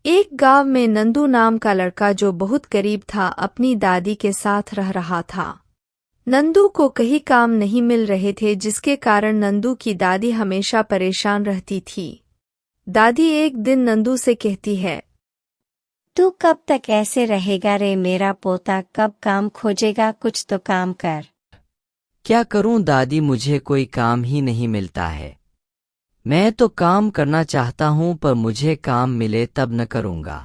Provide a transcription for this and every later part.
एक गांव में नंदू नाम का लड़का जो बहुत गरीब था अपनी दादी के साथ रह रहा था। नंदू को कहीं काम नहीं मिल रहे थे जिसके कारण नंदू की दादी हमेशा परेशान रहती थी। दादी एक दिन नंदू से कहती है, तू कब तक ऐसे रहेगा रे मेरा पोता, कब काम खोजेगा, कुछ तो काम कर। क्या करूं दादी, मुझे कोई काम ही नहीं मिलता है। मैं तो काम करना चाहता हूं पर मुझे काम मिले तब न करूंगा।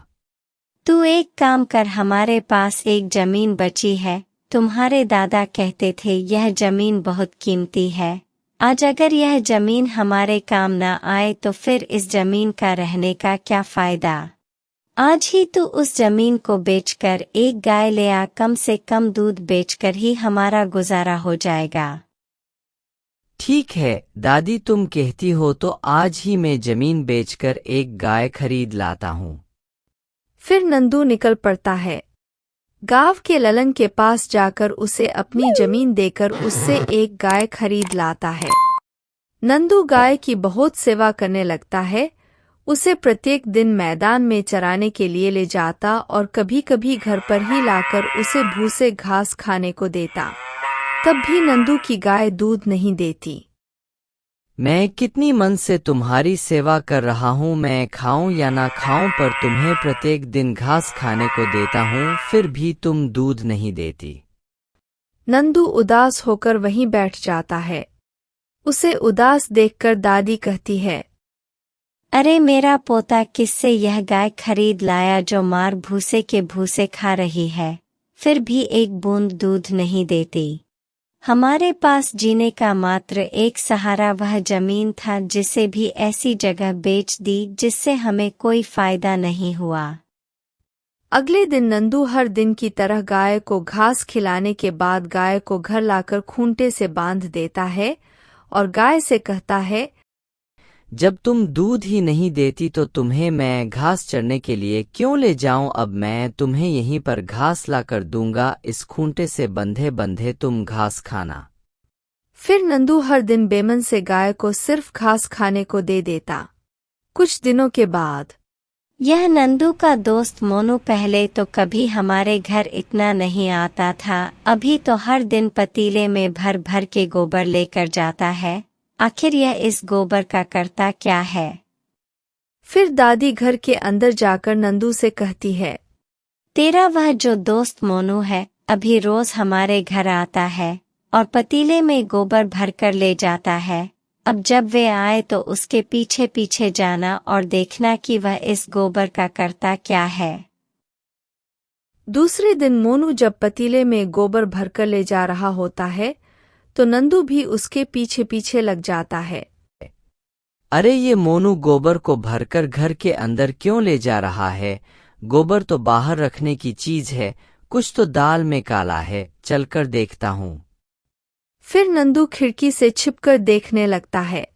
तू एक काम कर, हमारे पास एक जमीन बची है, तुम्हारे दादा कहते थे यह जमीन बहुत कीमती है। आज अगर यह जमीन हमारे काम न आए तो फिर इस जमीन का रहने का क्या फायदा। आज ही तू उस जमीन को बेचकर एक गाय ले आ, कम से कम दूध बेचकर ही हमारा गुजारा हो जाएगा। ठीक है दादी, तुम कहती हो तो आज ही मैं जमीन बेचकर एक गाय खरीद लाता हूं। फिर नंदू निकल पड़ता है। गांव के ललन के पास जाकर उसे अपनी जमीन देकर उससे एक गाय खरीद लाता है। नंदू गाय की बहुत सेवा करने लगता है, उसे प्रत्येक दिन मैदान में चराने के लिए ले जाता और कभी कभी घर पर ही लाकर उसे भूसे घास खाने को देता। तब भी नंदू की गाय दूध नहीं देती। मैं कितनी मन से तुम्हारी सेवा कर रहा हूं, मैं खाऊं या ना खाऊं पर तुम्हें प्रत्येक दिन घास खाने को देता हूं, फिर भी तुम दूध नहीं देती। नंदू उदास होकर वहीं बैठ जाता है। उसे उदास देखकर दादी कहती है, अरे मेरा पोता, किससे यह गाय खरीद लाया जो मार भूसे के भूसे खा रही है, फिर भी एक बूंद दूध नहीं देती। हमारे पास जीने का मात्र एक सहारा वह जमीन था, जिसे भी ऐसी जगह बेच दी जिससे हमें कोई फायदा नहीं हुआ। अगले दिन नंदू हर दिन की तरह गाय को घास खिलाने के बाद गाय को घर लाकर खूंटे से बांध देता है और गाय से कहता है, जब तुम दूध ही नहीं देती तो तुम्हें मैं घास चरने के लिए क्यों ले जाऊं, अब मैं तुम्हें यहीं पर घास लाकर दूंगा, इस खूंटे से बंधे बंधे तुम घास खाना। फिर नंदू हर दिन बेमन से गाय को सिर्फ घास खाने को दे देता। कुछ दिनों के बाद यह नंदू का दोस्त मोनू पहले तो कभी हमारे घर इतना नहीं आता था, अभी तो हर दिन पतीले में भर भर के गोबर लेकर जाता है। आखिर यह इस गोबर का करता क्या है। फिर दादी घर के अंदर जाकर नंदू से कहती है, तेरा वह जो दोस्त मोनू है अभी रोज हमारे घर आता है और पतीले में गोबर भरकर ले जाता है। अब जब वे आए तो उसके पीछे पीछे जाना और देखना कि वह इस गोबर का करता क्या है। दूसरे दिन मोनू जब पतीले में गोबर भरकर ले जा रहा होता है तो नंदू भी उसके पीछे पीछे लग जाता है। अरे ये मोनू गोबर को भरकर घर के अंदर क्यों ले जा रहा है, गोबर तो बाहर रखने की चीज है, कुछ तो दाल में काला है, चलकर देखता हूँ। फिर नंदू खिड़की से छिपकर देखने लगता है।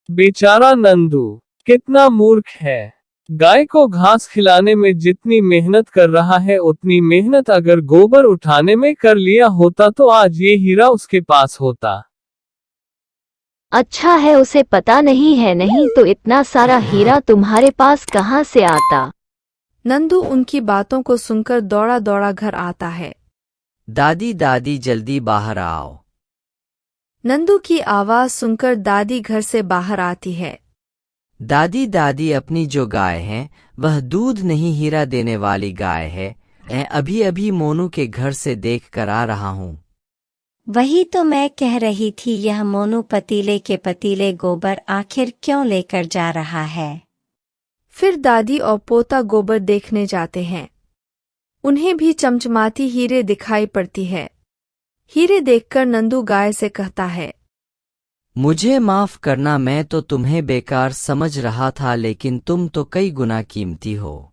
बेचारा नंदू कितना मूर्ख है, गाय को घास खिलाने में जितनी मेहनत कर रहा है उतनी मेहनत अगर गोबर उठाने में कर लिया होता तो आज ये हीरा उसके पास होता। अच्छा है उसे पता नहीं है, नहीं तो इतना सारा हीरा तुम्हारे पास कहाँ से आता। नंदू उनकी बातों को सुनकर दौड़ा दौड़ा घर आता है। दादी दादी जल्दी बाहर आओ। नंदू की आवाज सुनकर दादी घर से बाहर आती है। दादी दादी, अपनी जो गाय है वह दूध नहीं हीरा देने वाली गाय है, मैं अभी अभी मोनू के घर से देख कर आ रहा हूँ। वही तो मैं कह रही थी, यह मोनू पतीले के पतीले गोबर आखिर क्यों लेकर जा रहा है। फिर दादी और पोता गोबर देखने जाते हैं। उन्हें भी चमचमाती हीरे दिखाई पड़ती है। हीरे देखकर नंदू गाय से कहता है, मुझे माफ करना, मैं तो तुम्हें बेकार समझ रहा था, लेकिन तुम तो कई गुना कीमती हो।